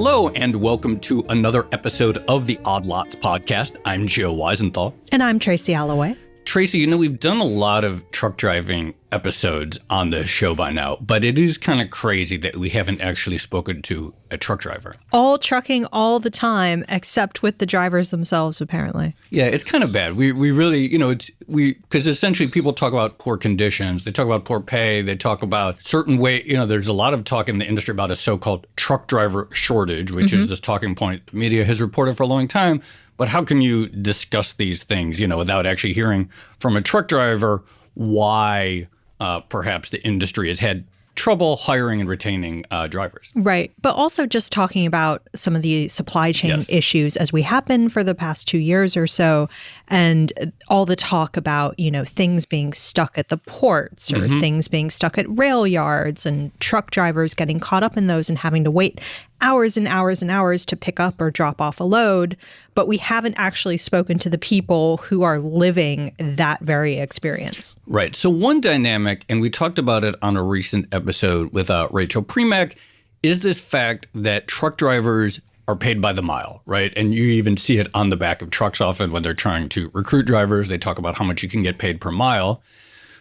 Hello, and welcome to another episode of the Odd Lots podcast. I'm Joe Weisenthal. And I'm Tracy Alloway. Tracy, we've done a lot of truck driving episodes on this show by now, but it is kind of crazy that we haven't actually spoken to a truck driver. All trucking all the time, except with the drivers themselves, apparently. Yeah, it's kind of bad. We really, because essentially people talk about poor conditions, they talk about poor pay, they talk about certain way, there's a lot of talk in the industry about a so-called truck driver shortage, which is this talking point the media has reported for a long time. But how can you discuss these things, without actually hearing from a truck driver why perhaps the industry has had trouble hiring and retaining drivers? Right. But also just talking about some of the supply chain issues as we have been for the past 2 years or so, and all the talk about, things being stuck at the ports or things being stuck at rail yards and truck drivers getting caught up in those and having to wait hours and hours and hours to pick up or drop off a load. But we haven't actually spoken to the people who are living that very experience. Right. So one dynamic, and we talked about it on a recent episode with Rachel Premack, is this fact that truck drivers are paid by the mile, right? And you even see it on the back of trucks often when they're trying to recruit drivers. They talk about how much you can get paid per mile,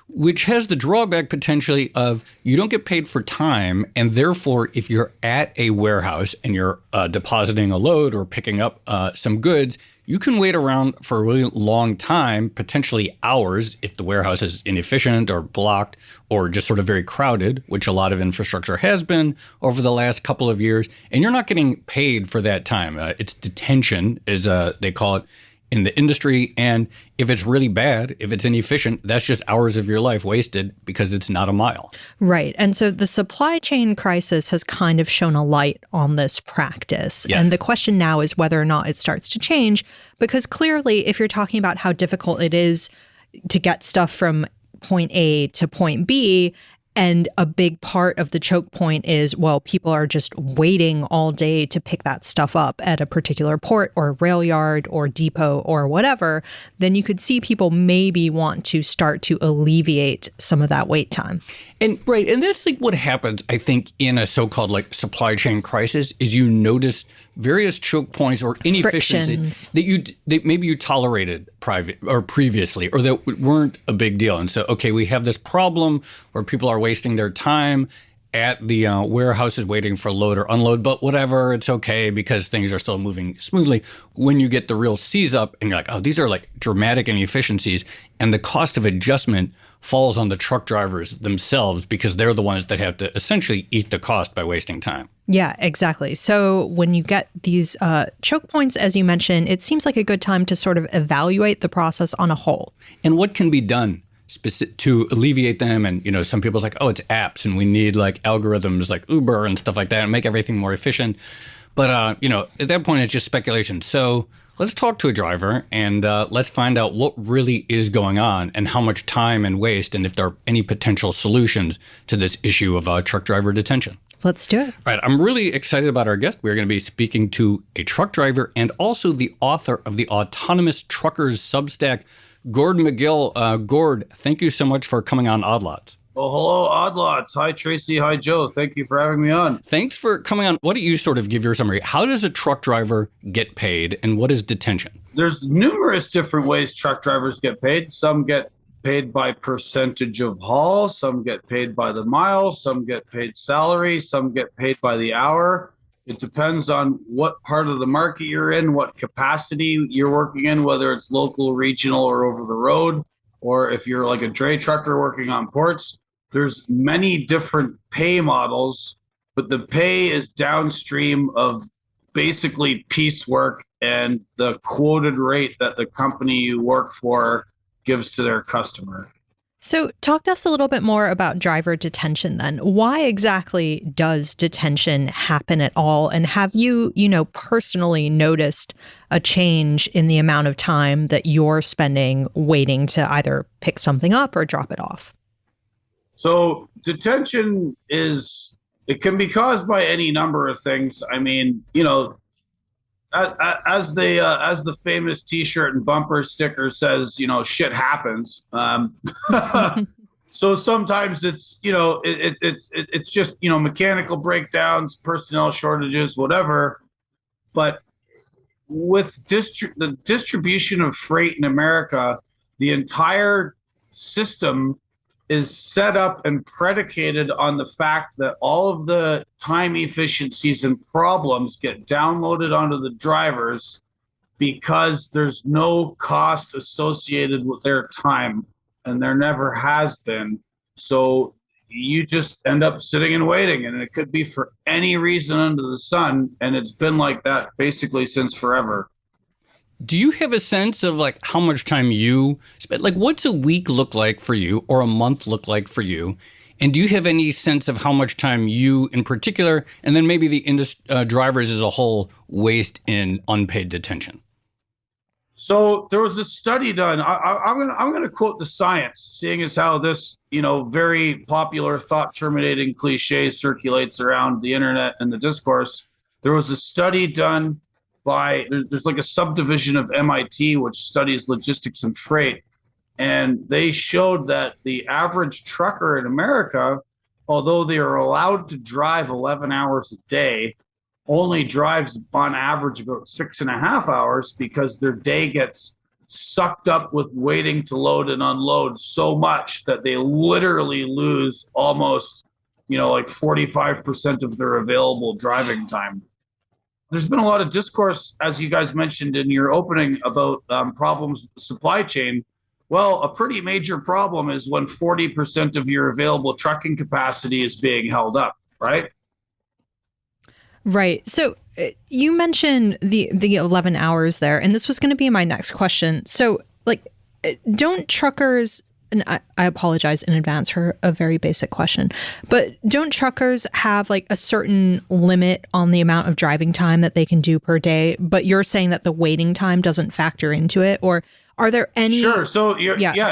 which has the drawback potentially of you don't get paid for time. And therefore, if you're at a warehouse and you're depositing a load or picking up some goods, you can wait around for a really long time, potentially hours, if the warehouse is inefficient or blocked or just sort of very crowded, which a lot of infrastructure has been over the last couple of years. And you're not getting paid for that time. It's detention, as they call it in the industry. And if it's really bad, if it's inefficient, that's just hours of your life wasted because it's not a mile. Right. And so the supply chain crisis has kind of shone a light on this practice. Yes. And the question now is whether or not it starts to change, because clearly, if you're talking about how difficult it is to get stuff from point A to point B, and a big part of the choke point is, well, people are just waiting all day to pick that stuff up at a particular port or rail yard or depot or whatever, then you could see people maybe want to start to alleviate some of that wait time. And right, and that's like what happens, I think, in a so-called supply chain crisis is you notice various choke points or inefficiencies that maybe you tolerated previously or that weren't a big deal. And so, okay, we have this problem where people are wasting their time at the warehouses waiting for load or unload, but whatever, it's okay because things are still moving smoothly. When you get the real seize up and you're like, oh, these are dramatic inefficiencies, and the cost of adjustment falls on the truck drivers themselves because they're the ones that have to essentially eat the cost by wasting time. Yeah, exactly. So when you get these choke points, as you mentioned, it seems like a good time to sort of evaluate the process on a whole. And what can be done to alleviate them? And, some people's like, oh, it's apps and we need algorithms like Uber and stuff like that and make everything more efficient. But, at that point, it's just speculation. So let's talk to a driver and let's find out what really is going on and how much time and waste and if there are any potential solutions to this issue of truck driver detention. Let's do it. All right. I'm really excited about our guest. We're going to be speaking to a truck driver and also the author of the Autonomous Truckers Substack, Gord Magill. Gord, thank you so much for coming on Odd Lots. Well, hello, Odd Lots. Hi, Tracy. Hi, Joe. Thank you for having me on. Thanks for coming on. Why don't you sort of give your summary? How does a truck driver get paid and what is detention? There's numerous different ways truck drivers get paid. Some get paid by percentage of haul. Some get paid by the mile. Some get paid salary. Some get paid by the hour. It depends on what part of the market you're in, what capacity you're working in, whether it's local, regional, or over the road, or if you're like a dray trucker working on ports. There's many different pay models, but the pay is downstream of basically piecework and the quoted rate that the company you work for gives to their customer. So talk to us a little bit more about driver detention then. Why exactly does detention happen at all? And have you, personally noticed a change in the amount of time that you're spending waiting to either pick something up or drop it off? So detention it can be caused by any number of things. I mean, as the famous T-shirt and bumper sticker says, shit happens. So sometimes it's, it's just, mechanical breakdowns, personnel shortages, whatever. But with the distribution of freight in America, the entire system is set up and predicated on the fact that all of the time efficiencies and problems get downloaded onto the drivers because there's no cost associated with their time, and there never has been. So you just end up sitting and waiting, and it could be for any reason under the sun, and it's been like that basically since forever. Do you have a sense of like how much time you spend? Like, what's a week look like for you, or a month look like for you? And do you have any sense of how much time you, in particular, and then maybe the drivers as a whole, waste in unpaid detention? So there was a study done. I'm gonna quote the science, seeing as how this very popular thought terminating cliche circulates around the internet and the discourse. There was a study done by there's like a subdivision of MIT which studies logistics and freight, and they showed that the average trucker in America, although they are allowed to drive 11 hours a day, only drives on average about 6.5 hours because their day gets sucked up with waiting to load and unload so much that they literally lose almost, like 45% of their available driving time. There's been a lot of discourse, as you guys mentioned in your opening, about problems with the supply chain. Well, a pretty major problem is when 40% of your available trucking capacity is being held up, right? Right. So you mentioned the 11 hours there, and this was going to be my next question. So, like, don't truckers, and I apologize in advance for a very basic question, but don't truckers have like a certain limit on the amount of driving time that they can do per day? But you're saying that the waiting time doesn't factor into it, or are there any? Sure. So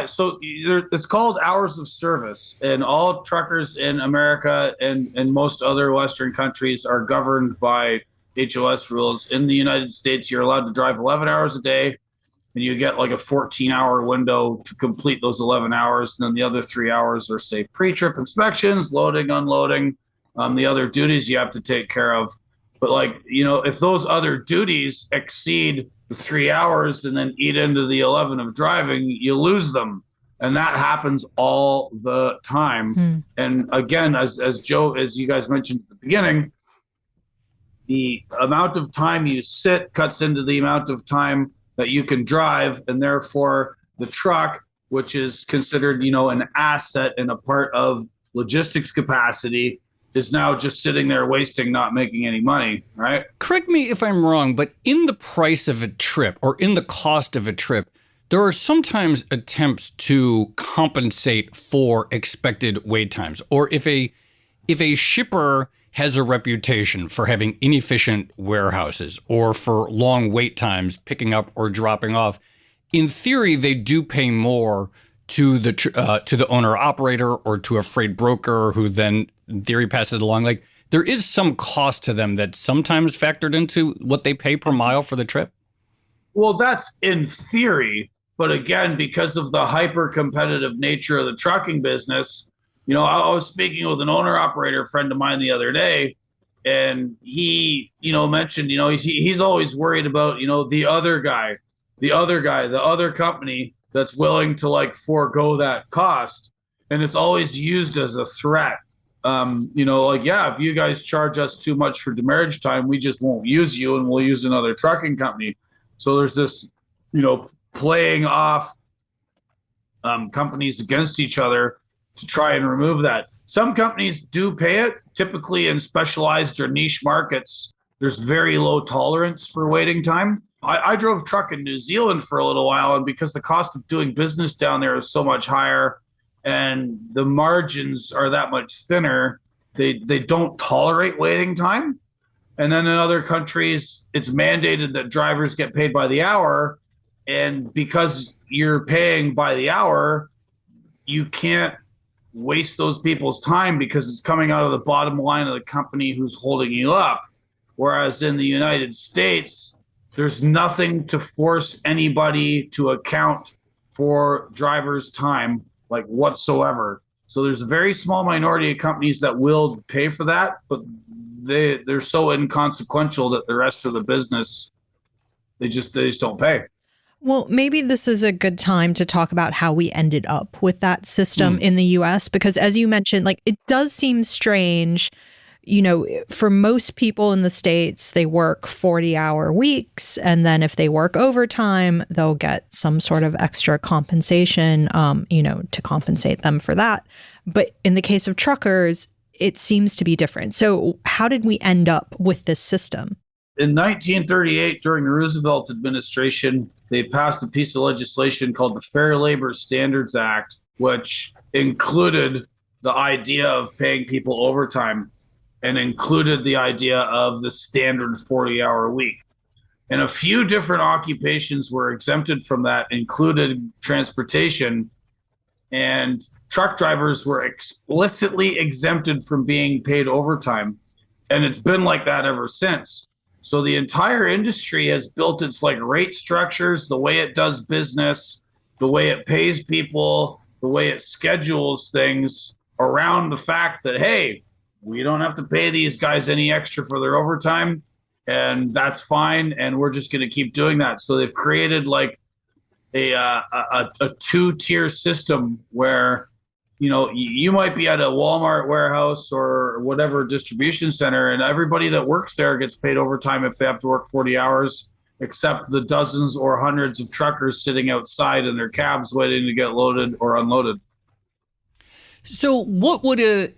So it's called hours of service, and all truckers in America and most other Western countries are governed by HOS rules. In the United States, you're allowed to drive 11 hours a day, and you get like a 14-hour window to complete those 11 hours. And then the other 3 hours are, say, pre-trip inspections, loading, unloading, the other duties you have to take care of. But if those other duties exceed the 3 hours and then eat into the 11 of driving, you lose them. And that happens all the time. And again, as you guys mentioned at the beginning, the amount of time you sit cuts into the amount of time that you can drive. And therefore the truck, which is considered, an asset and a part of logistics capacity, is now just sitting there wasting, not making any money, right? Correct me if I'm wrong, but in the price of a trip or in the cost of a trip, there are sometimes attempts to compensate for expected wait times. Or if a shipper has a reputation for having inefficient warehouses or for long wait times picking up or dropping off, in theory, they do pay more to the owner operator or to a freight broker who then in theory passes it along. Like, there is some cost to them that's sometimes factored into what they pay per mile for the trip. Well, that's in theory, but again, because of the hyper competitive nature of the trucking business, I was speaking with an owner operator friend of mine the other day, and he, mentioned, he's always worried about, the other company that's willing to forego that cost. And it's always used as a threat. If you guys charge us too much for demurrage time, we just won't use you and we'll use another trucking company. So there's this, playing off companies against each other to try and remove that. Some companies do pay it, typically in specialized or niche markets. There's very low tolerance for waiting time. I drove truck in New Zealand for a little while, and because the cost of doing business down there is so much higher and the margins are that much thinner, they don't tolerate waiting time. And then in other countries, it's mandated that drivers get paid by the hour. And because you're paying by the hour, you can't waste those people's time because it's coming out of the bottom line of the company who's holding you up. Whereas in the United States, there's nothing to force anybody to account for drivers' time, whatsoever. So there's a very small minority of companies that will pay for that, but they're so inconsequential that the rest of the business, they just don't pay. Well, maybe this is a good time to talk about how we ended up with that system in the US, because as you mentioned, like, it does seem strange. For most people in the States, they work 40-hour weeks. And then if they work overtime, they'll get some sort of extra compensation, to compensate them for that. But in the case of truckers, it seems to be different. So how did we end up with this system? In 1938, during the Roosevelt administration, they passed a piece of legislation called the Fair Labor Standards Act, which included the idea of paying people overtime and included the idea of the standard 40-hour week. And a few different occupations were exempted from that, included transportation, and truck drivers were explicitly exempted from being paid overtime. And it's been like that ever since. So the entire industry has built its rate structures, the way it does business, the way it pays people, the way it schedules things around the fact that, hey, we don't have to pay these guys any extra for their overtime, and that's fine, and we're just going to keep doing that. So they've created a two-tier system where, you might be at a Walmart warehouse or whatever distribution center, and everybody that works there gets paid overtime if they have to work 40 hours, except the dozens or hundreds of truckers sitting outside in their cabs waiting to get loaded or unloaded. So what would it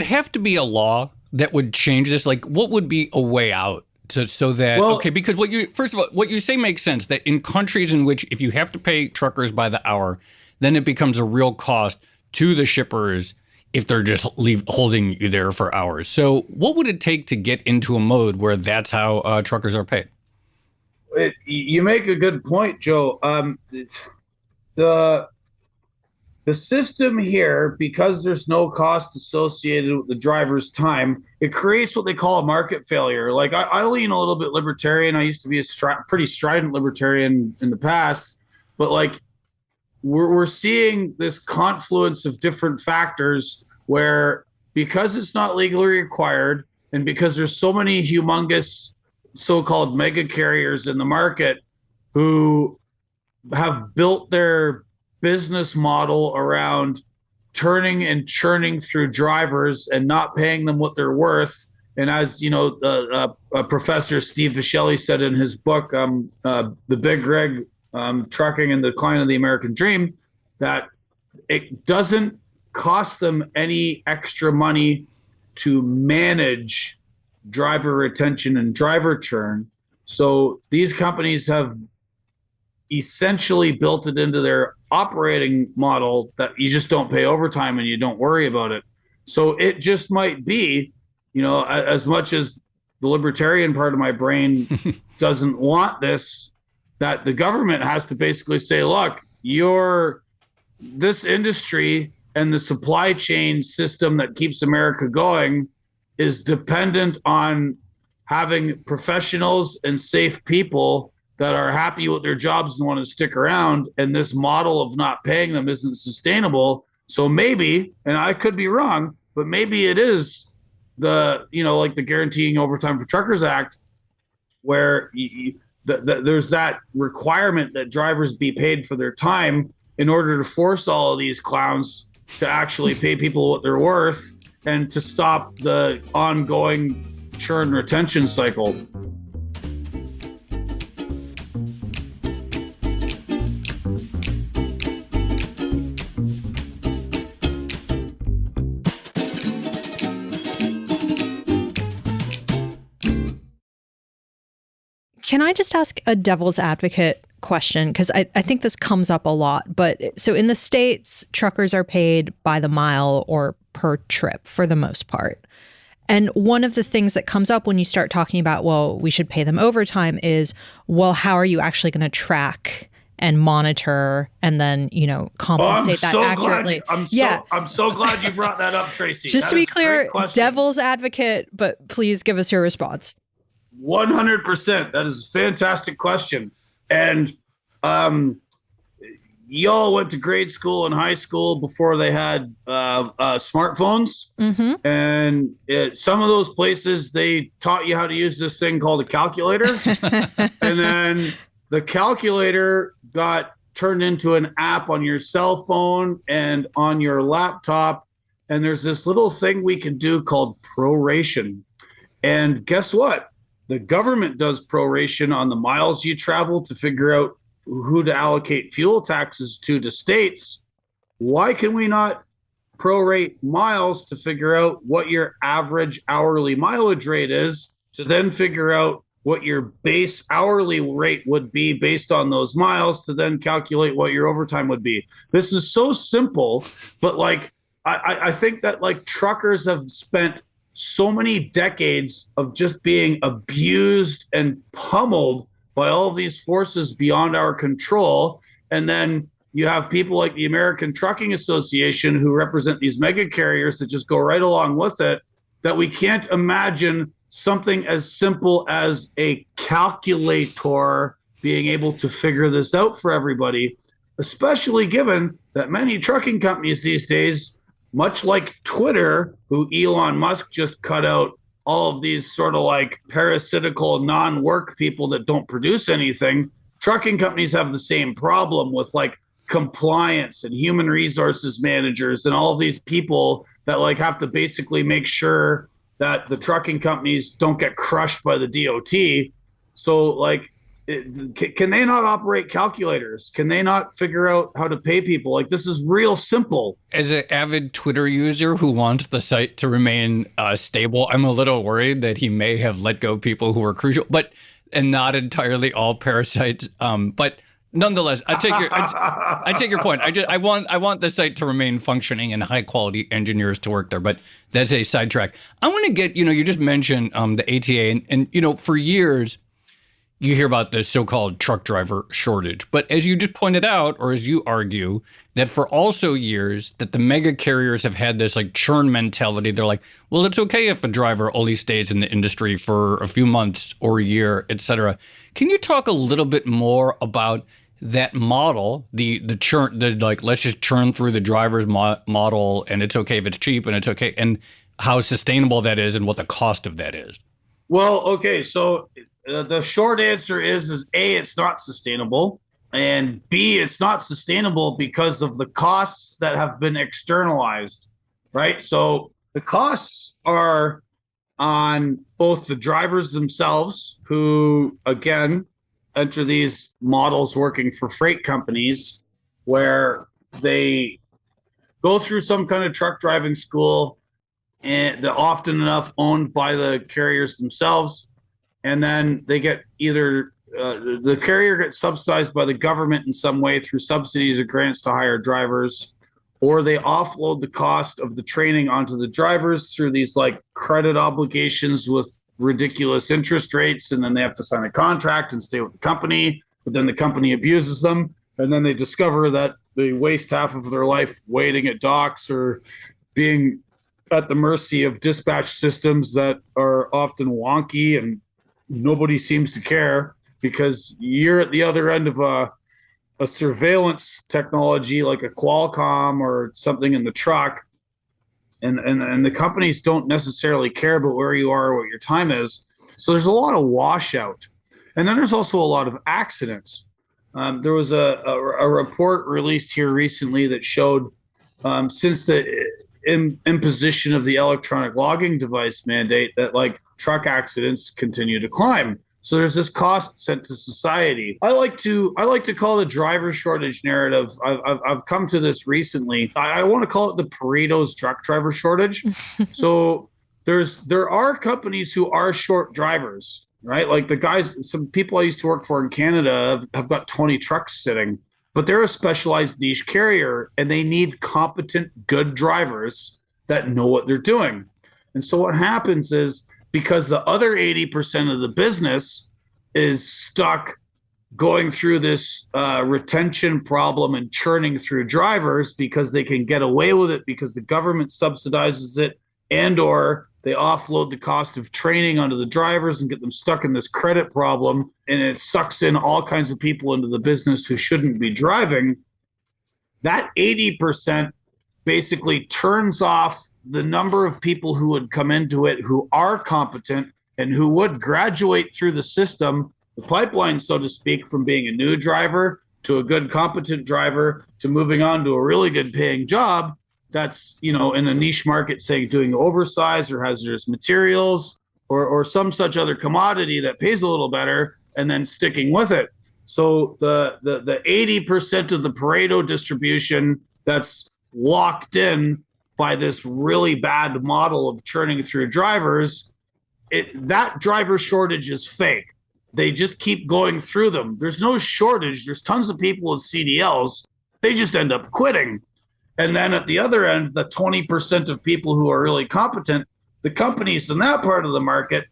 have to be a law that would change this? Like, what would be a way out so that, because first of all, what you say makes sense, that in countries in which if you have to pay truckers by the hour, then it becomes a real cost to the shippers if they're just holding you there for hours. So what would it take to get into a mode where that's how truckers are paid? You make a good point, Joe. The system here, because there's no cost associated with the driver's time, it creates what they call a market failure. Like, I lean a little bit libertarian. I used to be a pretty strident libertarian in the past, but we're seeing this confluence of different factors where, because it's not legally required and because there's so many humongous so-called mega carriers in the market who have built their business model around turning and churning through drivers and not paying them what they're worth. And as Professor Steve Viscelli said in his book, The Big Rig, Trucking and the Decline of the American Dream, that it doesn't cost them any extra money to manage driver retention and driver churn. So these companies have essentially built it into their operating model that you just don't pay overtime and you don't worry about it. So it just might be, as much as the libertarian part of my brain doesn't want this, that the government has to basically say, look, this industry and the supply chain system that keeps America going is dependent on having professionals and safe people that are happy with their jobs and want to stick around. And this model of not paying them isn't sustainable. So maybe, and I could be wrong, but maybe it is the Guaranteeing Overtime for Truckers Act, where there's that requirement that drivers be paid for their time in order to force all of these clowns to actually pay people what they're worth and to stop the ongoing churn retention cycle. Can I just ask a devil's advocate question? Because I think this comes up a lot. But so in the States, truckers are paid by the mile or per trip for the most part. And one of the things that comes up when you start talking about, well, we should pay them overtime is, well, how are you actually going to track and monitor and then, compensate that accurately? I'm so glad you brought that up, Tracy. Just to be clear, devil's advocate, but please give us your response. 100%. That is a fantastic question. And y'all went to grade school and high school before they had smartphones. Mm-hmm. And some of those places, they taught you how to use this thing called a calculator. And then the calculator got turned into an app on your cell phone and on your laptop. And there's this little thing we can do called proration. And guess what? The government does proration on the miles you travel to figure out who to allocate fuel taxes to states. Why can we not prorate miles to figure out what your average hourly mileage rate is, to then figure out what your base hourly rate would be based on those miles, to then calculate what your overtime would be? This is so simple, but like I think that like truckers have spent so many decades of just being abused and pummeled by all of these forces beyond our control. And then you have people like the American Trucking Association who represent these mega carriers that just go right along with it, that we can't imagine something as simple as a calculator being able to figure this out for everybody, especially given that many trucking companies these days, much like Twitter, who Elon Musk just cut out all of these sort of like parasitical non-work people that don't produce anything, trucking companies have the same problem with like compliance and human resources managers and all of these people that like have to basically make sure that the trucking companies don't get crushed by the DOT. So like, can they not operate calculators? Can they not figure out how to pay people? Like, this is real simple. As an avid Twitter user who wants the site to remain stable, I'm a little worried that he may have let go people who are crucial, and not entirely all parasites. But nonetheless, I take your point. I want the site to remain functioning and high quality engineers to work there. But that's a sidetrack. I want to get, you just mentioned the ATA, and for years, you hear about the so-called truck driver shortage. But as you just pointed out, or as you argue, that for also years that the mega carriers have had this like churn mentality. They're like, well, it's okay if a driver only stays in the industry for a few months or a year, et cetera. Can you talk a little bit more about that model, the churn, the like, let's just churn through the driver's model, and it's okay if it's cheap, and it's okay, and how sustainable that is and what the cost of that is? Well, okay, so the short answer is A, it's not sustainable, and B, it's not sustainable because of the costs that have been externalized, right? So the costs are on both the drivers themselves, who, again, enter these models working for freight companies where they go through some kind of truck driving school, and they're often enough owned by the carriers themselves. And then they get either the carrier gets subsidized by the government in some way through subsidies or grants to hire drivers, or they offload the cost of the training onto the drivers through these like credit obligations with ridiculous interest rates. And then they have to sign a contract and stay with the company, but then the company abuses them. And then they discover that they waste half of their life waiting at docks or being at the mercy of dispatch systems that are often wonky, and nobody seems to care because you're at the other end of a surveillance technology like a Qualcomm or something in the truck, and the companies don't necessarily care about where you are or what your time is. So there's a lot of washout. And then there's also a lot of accidents. There was a report released here recently that showed since the imposition of the electronic logging device mandate that like truck accidents continue to climb. So there's this cost sent to society. I like to call the driver shortage narrative. I've come to this recently. I want to call it the Pareto's truck driver shortage. So there are companies who are short drivers, right? Like the guys, some people I used to work for in Canada have got 20 trucks sitting, but they're a specialized niche carrier and they need competent, good drivers that know what they're doing. And so what happens is, because the other 80% of the business is stuck going through this retention problem and churning through drivers because they can get away with it because the government subsidizes it, and or they offload the cost of training onto the drivers and get them stuck in this credit problem, and it sucks in all kinds of people into the business who shouldn't be driving. that 80% basically turns off the number of people who would come into it who are competent and who would graduate through the system, the pipeline, so to speak, from being a new driver to a good competent driver to moving on to a really good paying job that's, in a niche market, say doing oversized or hazardous materials or some such other commodity that pays a little better, and then sticking with it. So the 80% of the Pareto distribution that's locked in by this really bad model of churning through drivers, that driver shortage is fake. They just keep going through them. There's no shortage. There's tons of people with CDLs. They just end up quitting. And then at the other end, the 20% of people who are really competent, the companies in that part of the market,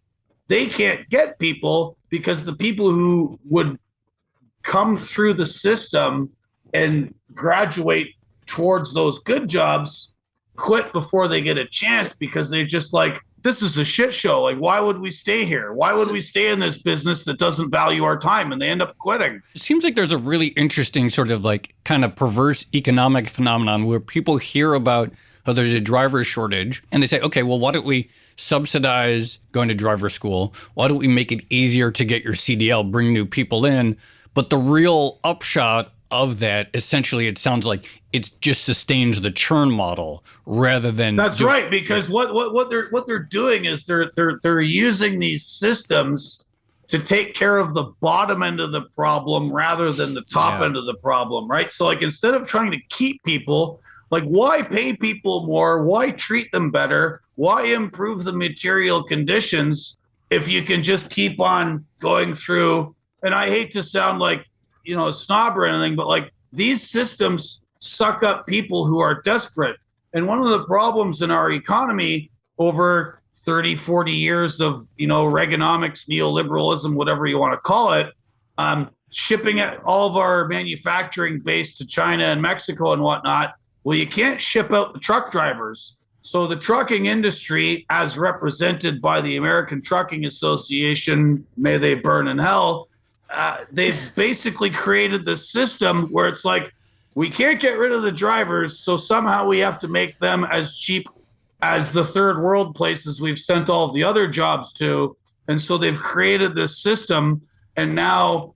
they can't get people because the people who would come through the system and graduate towards those good jobs quit before they get a chance because they're just like, this is a shit show. Like, why would we stay here? Why would we stay in this business that doesn't value our time? And they end up quitting. It seems like there's a really interesting sort of like kind of perverse economic phenomenon where people hear about how there's a driver shortage and they say, okay, well, why don't we subsidize going to driver school? Why don't we make it easier to get your CDL, bring new people in? But the real upshot of that, essentially, it sounds like it just sustains the churn model rather than. That's right, because what they're doing is they're using these systems to take care of the bottom end of the problem rather than the top end of the problem, right? So like instead of trying to keep people, like why pay people more? Why treat them better? Why improve the material conditions if you can just keep on going through? And I hate to sound like, a snob or anything, but like these systems suck up people who are desperate. And one of the problems in our economy over 30, 40 years of, Reaganomics, neoliberalism, whatever you want to call it, shipping all of our manufacturing base to China and Mexico and whatnot. Well, you can't ship out the truck drivers. So the trucking industry, as represented by the American Trucking Association, may they burn in hell, they've basically created this system where it's like, we can't get rid of the drivers, so somehow we have to make them as cheap as the third world places we've sent all of the other jobs to. And so they've created this system, and now,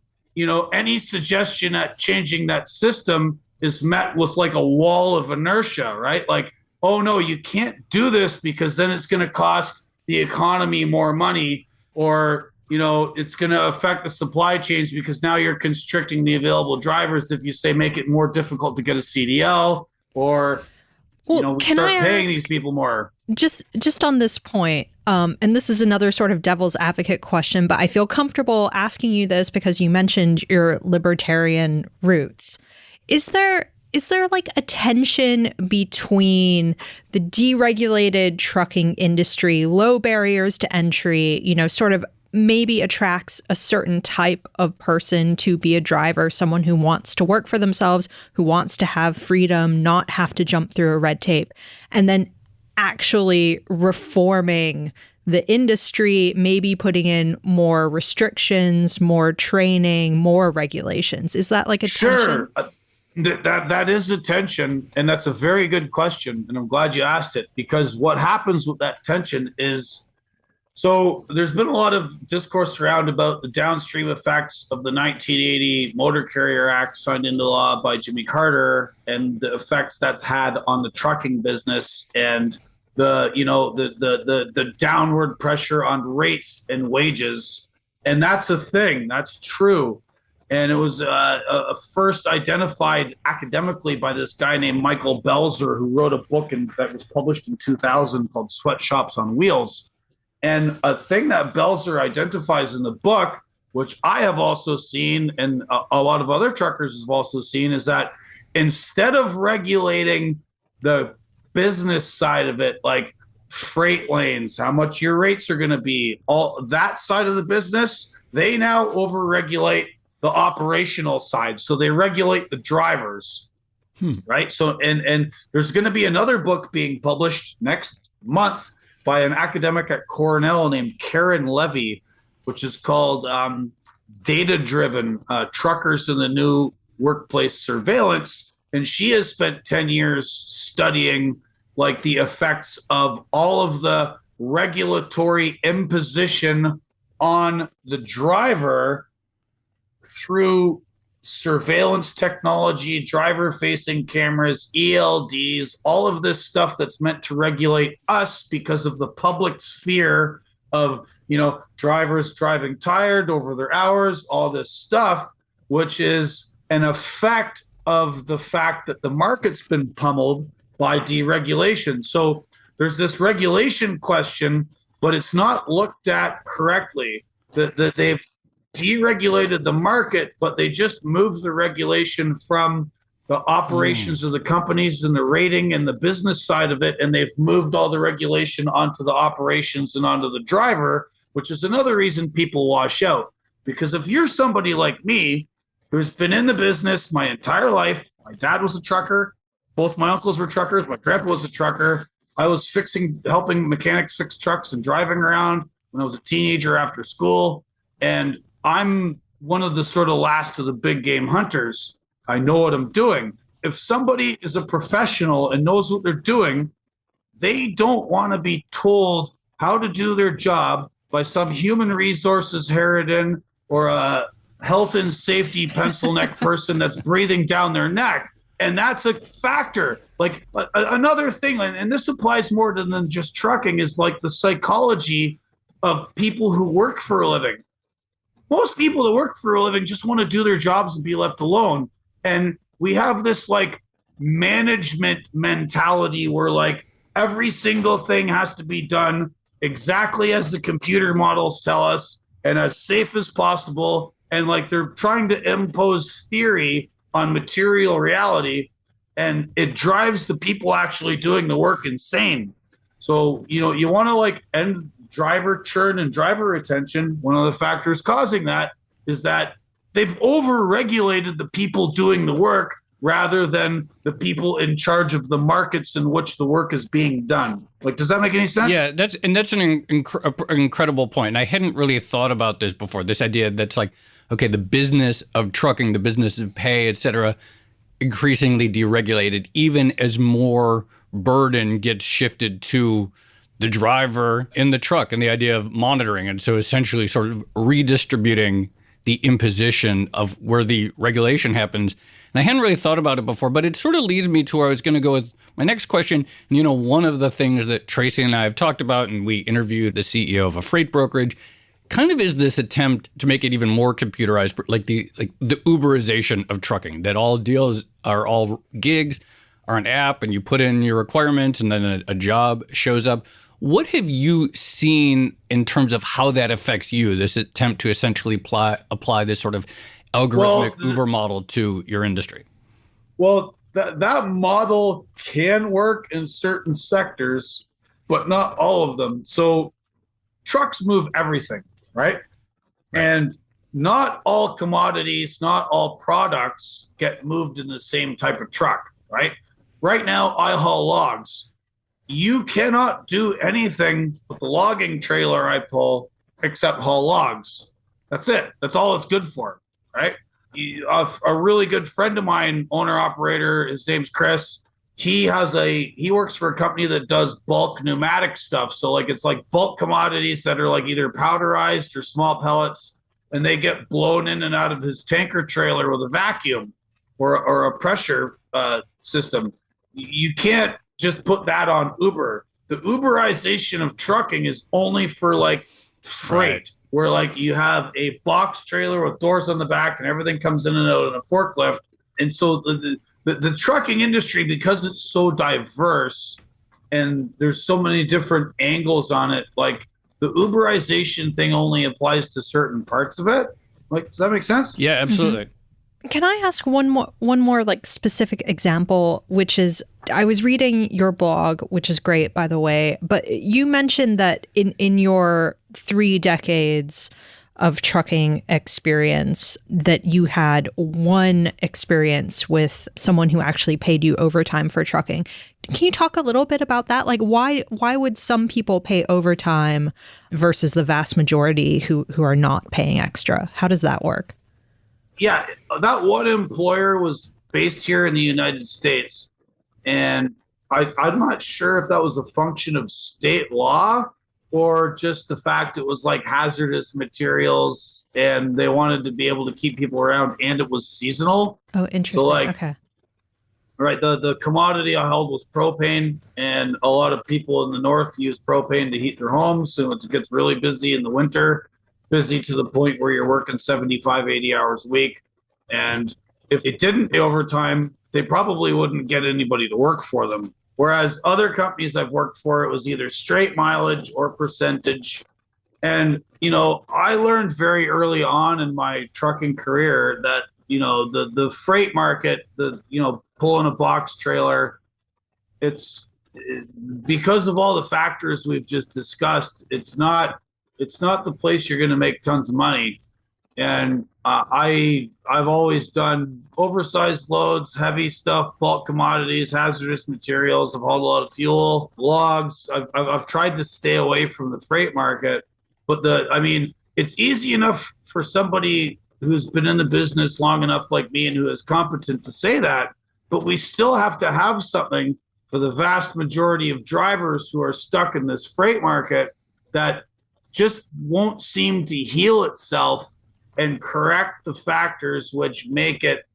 any suggestion at changing that system is met with like a wall of inertia, right? Like, oh no, you can't do this because then it's going to cost the economy more money, or it's going to affect the supply chains because now you're constricting the available drivers if you say make it more difficult to get a CDL, or we start paying these people more. Just on this point, and this is another sort of devil's advocate question, but I feel comfortable asking you this because you mentioned your libertarian roots. Is there like a tension between the deregulated trucking industry, low barriers to entry, sort of maybe attracts a certain type of person to be a driver, someone who wants to work for themselves, who wants to have freedom, not have to jump through a red tape, and then actually reforming the industry, maybe putting in more restrictions, more training, more regulations? Is that like a tension? That is a tension, and that's a very good question, and I'm glad you asked it, because what happens with that tension is, so there's been a lot of discourse around about the downstream effects of the 1980 Motor Carrier Act signed into law by Jimmy Carter and the effects that's had on the trucking business and the downward pressure on rates and wages. And that's a thing. That's true. And it was first identified academically by this guy named Michael Belzer, who wrote a book that was published in 2000 called Sweatshops on Wheels. And a thing that Belzer identifies in the book, which I have also seen and a lot of other truckers have also seen, is that instead of regulating the business side of it, like freight lanes, how much your rates are going to be, all that side of the business, they now overregulate the operational side. So they regulate the drivers, right? So, and there's going to be another book being published next month by an academic at Cornell named Karen Levy, which is called Data-Driven Truckers in the New Workplace Surveillance. and she has spent 10 years studying like the effects of all of the regulatory imposition on the driver through surveillance technology, driver-facing cameras, ELDs, all of this stuff that's meant to regulate us because of the public's fear of, drivers driving tired over their hours, all this stuff, which is an effect of the fact that the market's been pummeled by deregulation. So there's this regulation question, but it's not looked at correctly. That they've deregulated the market, but they just moved the regulation from the operations of the companies and the rating and the business side of it, and they've moved all the regulation onto the operations and onto the driver, which is another reason people wash out. Because if you're somebody like me who's been in the business my entire life, my dad was a trucker, both my uncles were truckers, my grandpa was a trucker, I was helping mechanics fix trucks and driving around when I was a teenager after school, and I'm one of the sort of last of the big game hunters. I know what I'm doing. If somebody is a professional and knows what they're doing, they don't want to be told how to do their job by some human resources Harridan or a health and safety pencil neck person that's breathing down their neck. And that's a factor. Like another thing, and this applies more than just trucking, is like the psychology of people who work for a living. Most people that work for a living just want to do their jobs and be left alone. And we have this like management mentality where like every single thing has to be done exactly as the computer models tell us and as safe as possible. And like they're trying to impose theory on material reality, and it drives the people actually doing the work insane. So, you want to like end driver churn and driver retention. One of the factors causing that is that they've over-regulated the people doing the work rather than the people in charge of the markets in which the work is being done. Like, does that make any sense? Yeah, that's an incredible point. And I hadn't really thought about this before. This idea that's like, okay, the business of trucking, the business of pay, et cetera, increasingly deregulated, even as more burden gets shifted to the driver in the truck and the idea of monitoring. And so essentially sort of redistributing the imposition of where the regulation happens. And I hadn't really thought about it before, but it sort of leads me to where I was going to go with my next question. And, one of the things that Tracy and I have talked about, and we interviewed the CEO of a freight brokerage, kind of is this attempt to make it even more computerized, like the Uberization of trucking, that all deals are all gigs, are an app, and you put in your requirements, and then a job shows up. What have you seen in terms of how that affects you, this attempt to essentially apply this sort of algorithmic Uber model to your industry? Well, that model can work in certain sectors, but not all of them. So trucks move everything, right? And not all commodities, not all products get moved in the same type of truck, right? Right now, I haul logs. You cannot do anything with the logging trailer I pull except haul logs. That's it. That's all it's good for, right? A really good friend of mine, owner-operator, his name's Chris. He works for a company that does bulk pneumatic stuff. So like it's like bulk commodities that are like either powderized or small pellets, and they get blown in and out of his tanker trailer with a vacuum or a pressure system. You can't just put that on Uber. The Uberization of trucking is only for like freight, where like you have a box trailer with doors on the back and everything comes in and out in a forklift. And so the trucking industry, because it's so diverse and there's so many different angles on it, like the Uberization thing only applies to certain parts of it. Like, does that make sense? Yeah, absolutely. Mm-hmm. Can I ask one more like specific example, which is, I was reading your blog, which is great, by the way, but you mentioned that in your 3 decades of trucking experience that you had one experience with someone who actually paid you overtime for trucking. Can you talk a little bit about that? Like why would some people pay overtime versus the vast majority who are not paying extra? How does that work? Yeah, that one employer was based here in the United States. And I'm not sure if that was a function of state law or just the fact it was like hazardous materials and they wanted to be able to keep people around and it was seasonal. Oh, interesting. So like, okay. right, the commodity I held was propane, and a lot of people in the north use propane to heat their homes. So it gets really busy in the winter, busy to the point where you're working 75, 80 hours a week. And if they didn't pay overtime, they probably wouldn't get anybody to work for them. Whereas other companies I've worked for, it was either straight mileage or percentage. And, I learned very early on in my trucking career that, the freight market, pulling a box trailer, because of all the factors we've just discussed, it's not the place you're going to make tons of money. And I've always done oversized loads, heavy stuff, bulk commodities, hazardous materials. I've hauled a lot of fuel, logs. I've tried to stay away from the freight market, but it's easy enough for somebody who's been in the business long enough like me and who is competent to say that, but we still have to have something for the vast majority of drivers who are stuck in this freight market that just won't seem to heal itself and correct the factors which make it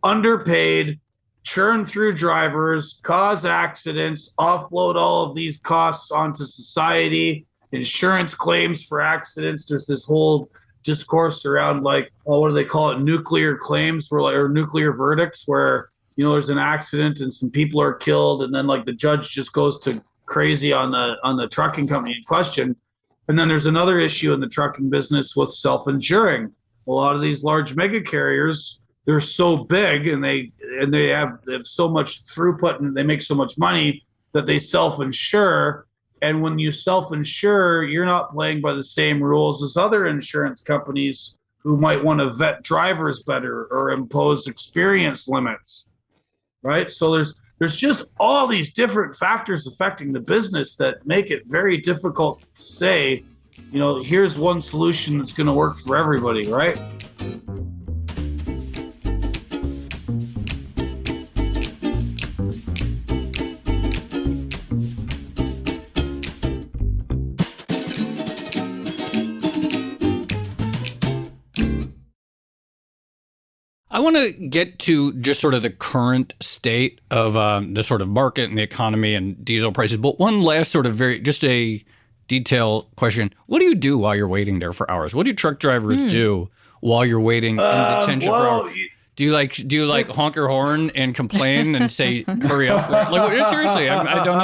underpaid, churn through drivers, cause accidents, offload all of these costs onto society, insurance claims for accidents. There's this whole discourse around what do they call it? Nuclear claims or nuclear verdicts where, there's an accident and some people are killed. And then the judge just goes to crazy on the trucking company in question. And then there's another issue in the trucking business with self-insuring. A lot of these large mega carriers, they're so big and they have so much throughput and they make so much money that they self-insure. And when you self-insure, you're not playing by the same rules as other insurance companies who might want to vet drivers better or impose experience limits, right? So there's just all these different factors affecting the business that make it very difficult to say, here's one solution that's going to work for everybody, right? I want to get to just sort of the current state of the sort of market and the economy and diesel prices. But one last sort of just a detailed question. What do you do while you're waiting there for hours? What do truck drivers do while you're waiting in detention for hours? Do you honk your horn and complain and say, hurry up? Seriously, I don't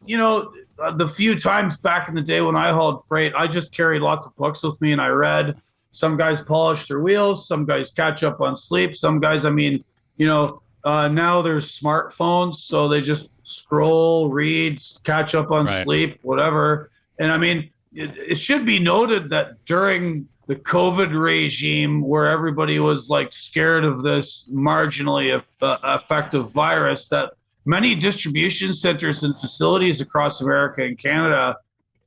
know. The few times back in the day when I hauled freight, I just carried lots of books with me and I read. Some guys polish their wheels. Some guys catch up on sleep. Some guys, now there's smartphones, so they just scroll, read, catch up on sleep, whatever. And it should be noted that during the COVID regime, where everybody was scared of this marginally effective virus, that many distribution centers and facilities across America and Canada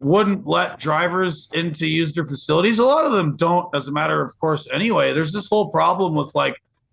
wouldn't let drivers in to use their facilities. A lot of them don't, as a matter of course, anyway. There's this whole problem with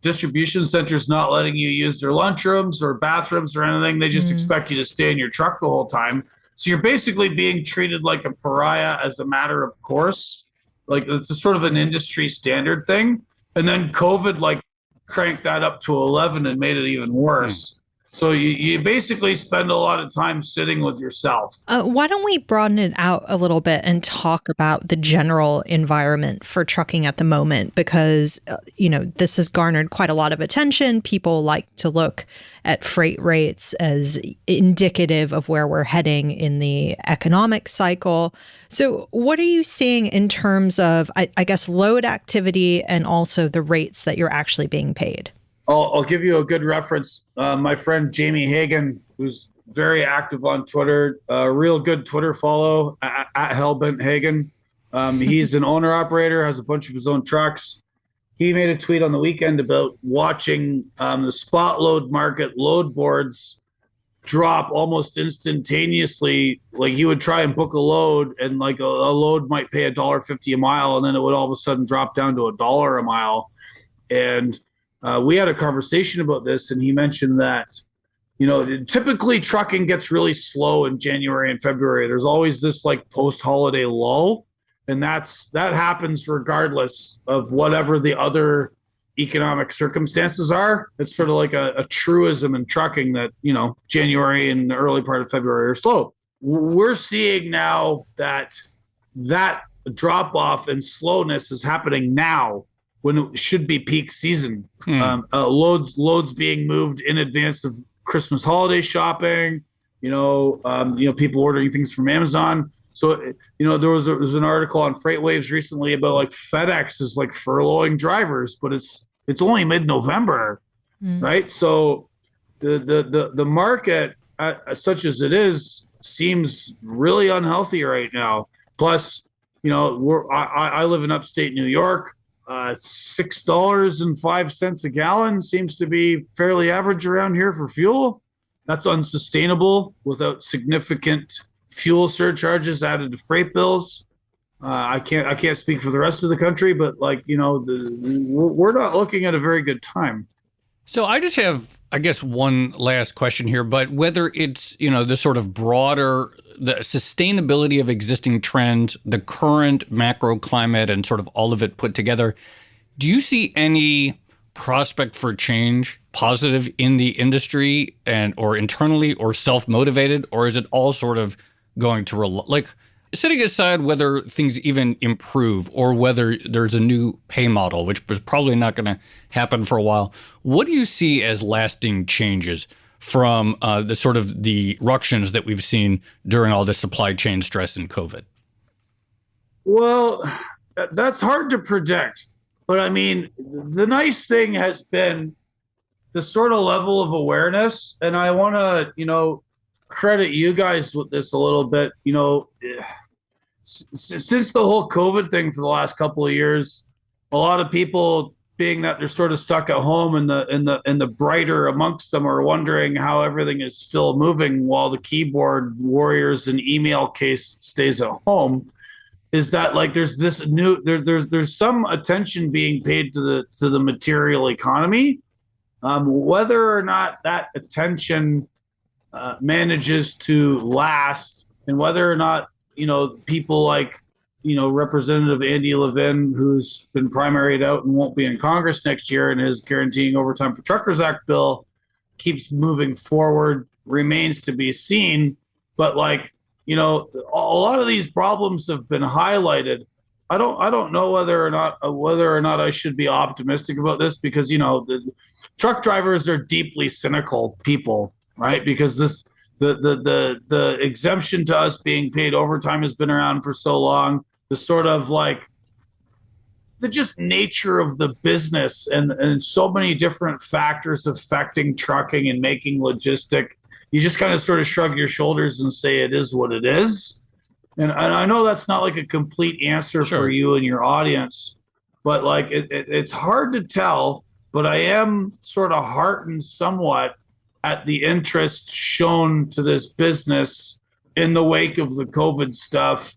distribution centers not letting you use their lunchrooms or bathrooms or anything. They just expect you to stay in your truck the whole time. So you're basically being treated like a pariah as a matter of course. It's a sort of an industry standard thing. And then COVID cranked that up to 11 and made it even worse. So you basically spend a lot of time sitting with yourself. Why don't we broaden it out a little bit and talk about the general environment for trucking at the moment? Because, this has garnered quite a lot of attention. People like to look at freight rates as indicative of where we're heading in the economic cycle. So what are you seeing in terms of, I guess, load activity and also the rates that you're actually being paid? I'll give you a good reference. My friend Jamie Hagan, who's very active on Twitter, a real good Twitter follow at Hellbent Hagan. He's an owner operator, has a bunch of his own trucks. He made a tweet on the weekend about watching the spot load market load boards drop almost instantaneously. He would try and book a load and a load might pay $1.50 a mile, and then it would all of a sudden drop down to $1 a mile. And we had a conversation about this, and he mentioned that, typically trucking gets really slow in January and February. There's always this like post-holiday lull, and that happens regardless of whatever the other economic circumstances are. It's sort of like a truism in trucking that, January and the early part of February are slow. We're seeing now that drop off and slowness is happening now when it should be peak season. Loads being moved in advance of Christmas holiday shopping, people ordering things from Amazon. So, there was an article on FreightWaves recently about like FedEx is like furloughing drivers, but it's only mid-November, right? So the market, such as it is, seems really unhealthy right now. Plus, I live in upstate New York. $6.05 a gallon seems to be fairly average around here for fuel. That's unsustainable without significant fuel surcharges added to freight bills. I can't speak for the rest of the country, but we're not looking at a very good time. So I just have, I guess, one last question here, but whether it's, the sort of broader, the sustainability of existing trends, the current macro climate, and sort of all of it put together, do you see any prospect for change, positive in the industry or internally or self-motivated, or is it all sort of going to setting aside whether things even improve or whether there's a new pay model, which was probably not going to happen for a while, what do you see as lasting changes from the sort of the ructions that we've seen during all the supply chain stress and COVID? Well, that's hard to predict. But I mean, the nice thing has been the sort of level of awareness. And I want to, credit you guys with this a little bit. Since the whole COVID thing for the last couple of years, a lot of people, being that they're sort of stuck at home, and the brighter amongst them are wondering how everything is still moving while the keyboard warriors and email case stays at home. Is that like there's this there's some attention being paid to the material economy, whether or not that attention manages to last, and whether or not people like Representative Andy Levin, who's been primaried out and won't be in Congress next year, and his guaranteeing overtime for Truckers Act bill keeps moving forward, remains to be seen. But a lot of these problems have been highlighted. I don't know whether or not I should be optimistic about this, because the truck drivers are deeply cynical people, right? Because the exemption to us being paid overtime has been around for so long. The sort of the just nature of the business and so many different factors affecting trucking and making logistic, you just kind of sort of shrug your shoulders and say it is what it is. And I know that's not like a complete answer for you and your audience, but it's hard to tell. But I am sort of heartened somewhat at the interest shown to this business in the wake of the COVID stuff.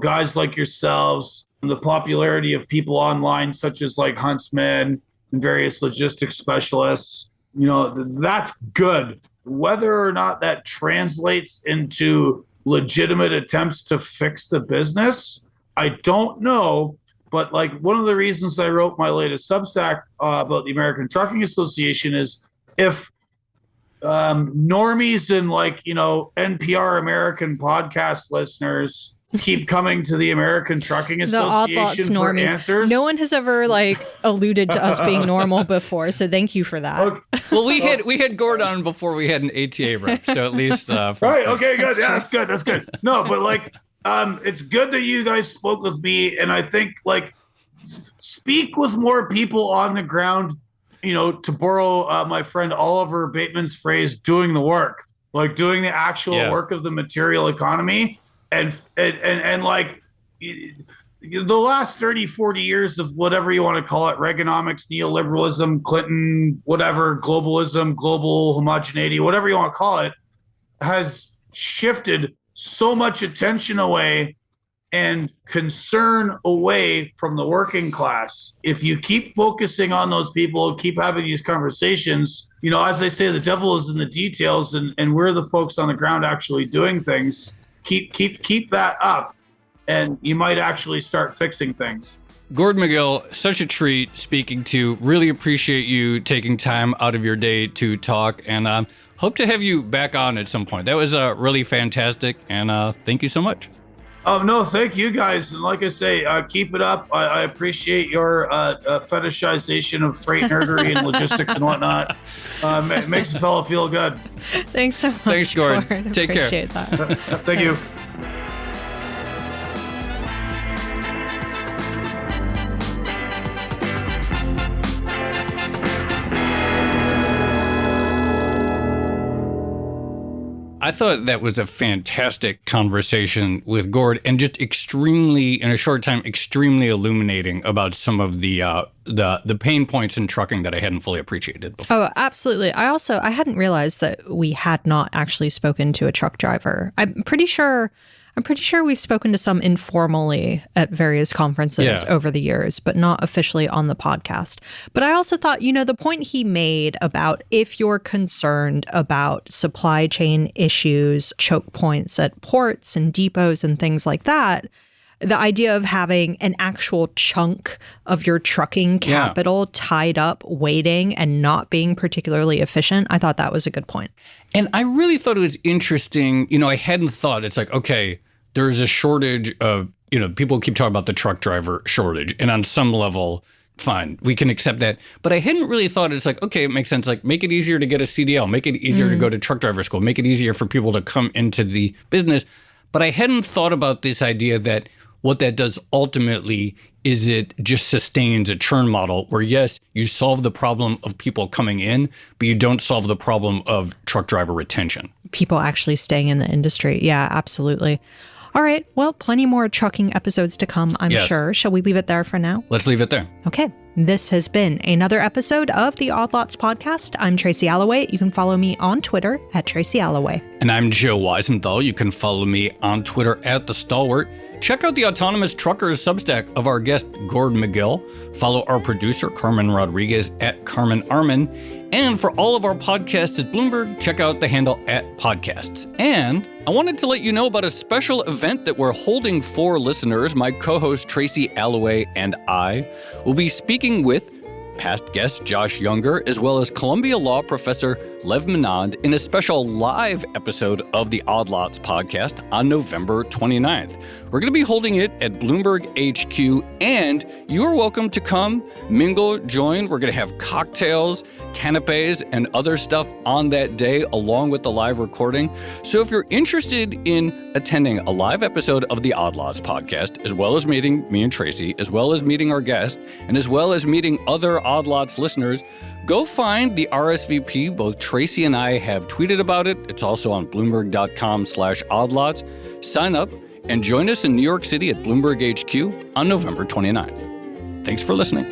Guys like yourselves, and the popularity of people online, such as like Huntsman and various logistics specialists, that's good. Whether or not that translates into legitimate attempts to fix the business, I don't know. But one of the reasons I wrote my latest Substack about the American Trucking Association is if normies and NPR American podcast listeners keep coming to the American Trucking Association for answers. No one has ever alluded to us being normal before, so thank you for that. Okay. Well, we had Gord on before we had an ATA rep, so at least right. Okay, good. That's good. No, but it's good that you guys spoke with me, and I think speak with more people on the ground. To borrow my friend Oliver Bateman's phrase, doing the work, doing the actual work of the material economy. And the last 30, 40 years of whatever you want to call it, Reaganomics, neoliberalism, Clinton, whatever, globalism, global homogeneity, whatever you want to call it, has shifted so much attention away and concern away from the working class. If you keep focusing on those people, keep having these conversations, as they say, the devil is in the details, and we're the folks on the ground actually doing things. Keep that up, and you might actually start fixing things. Gord Magill, such a treat speaking to. Really appreciate you taking time out of your day to talk, and hope to have you back on at some point. That was really fantastic, and thank you so much. No, thank you guys. And like I say, keep it up. I appreciate your fetishization of freight nerdery and logistics and whatnot. It makes a fellow feel good. Thanks so much. Thanks, Gord. Take care. Appreciate that. Thank you. I thought that was a fantastic conversation with Gord, and just extremely, in a short time, extremely illuminating about some of the pain points in trucking that I hadn't fully appreciated before. Oh, absolutely. I hadn't realized that we had not actually spoken to a truck driver. I'm pretty sure we've spoken to some informally at various conferences over the years, but not officially on the podcast. But I also thought, the point he made about if you're concerned about supply chain issues, choke points at ports and depots and things like that, the idea of having an actual chunk of your trucking capital tied up, waiting, and not being particularly efficient, I thought that was a good point. And I really thought it was interesting. I hadn't thought, it's like, okay, there's a shortage of, people keep talking about the truck driver shortage. And on some level, fine, we can accept that. But I hadn't really thought, it's like, okay, it makes sense. Like, make it easier to get a CDL, make it easier to go to truck driver school, make it easier for people to come into the business. But I hadn't thought about this idea that what that does ultimately is it just sustains a churn model where, yes, you solve the problem of people coming in, but you don't solve the problem of truck driver retention. People actually staying in the industry. Yeah, absolutely. All right. Well, plenty more trucking episodes to come, I'm sure. Shall we leave it there for now? Let's leave it there. Okay. This has been another episode of the Odd Lots podcast. I'm Tracy Alloway. You can follow me on Twitter at Tracy Alloway. And I'm Joe Weisenthal. You can follow me on Twitter at The Stalwart. Check out the Autonomous Truckers Substack of our guest, Gord Magill. Follow our producer, Carmen Rodriguez, at Carmen Armin. And for all of our podcasts at Bloomberg, check out the handle at podcasts. And I wanted to let you know about a special event that we're holding for listeners. My co-host, Tracy Alloway, and I will be speaking with past guest Josh Younger, as well as Columbia Law professor Lev Menand in a special live episode of the Odd Lots podcast on November 29th. We're going to be holding it at Bloomberg HQ, and you're welcome to come, mingle, join. We're going to have cocktails, canapes, and other stuff on that day, along with the live recording. So if you're interested in attending a live episode of the Odd Lots podcast, as well as meeting me and Tracy, as well as meeting our guest, and as well as meeting other Odd Lots listeners, go find the RSVP. Both Tracy and I have tweeted about it. It's also on Bloomberg.com/oddlots. Sign up and join us in New York City at Bloomberg HQ on November 29th. Thanks for listening.